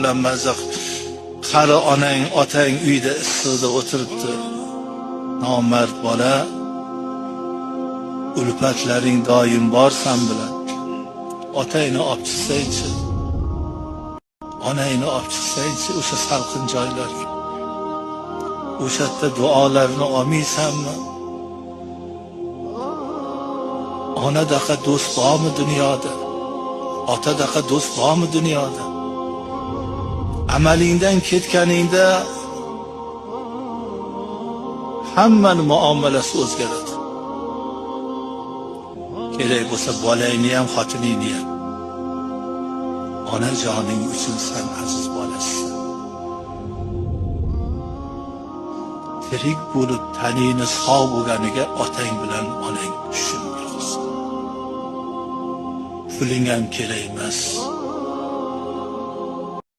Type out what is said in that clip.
bilan mazza qari onang otang uyda issiqda o'tiribdi. Nomard bola, ulfatlaring doim bor san bilan. Otangni olib chiqsangchi, onangni olib chiqsangchi o'sha salqin joylarga. O'sha yerda duolarni olmaysanmi? Onadaqa do'st bormi dunyoda? Otadaqa do'st bormi dunyoda? Amalingdan ketganingda hammani muomalasi o'zgaradi. Kerak bo'lsa bolangni ham, xotiningni ham. Onajoning uchun sen aziz bolasisan. Tirik bo'lib taningni sog' bo'lganiga otang bilan onang tushun. Puling ham kerak emas.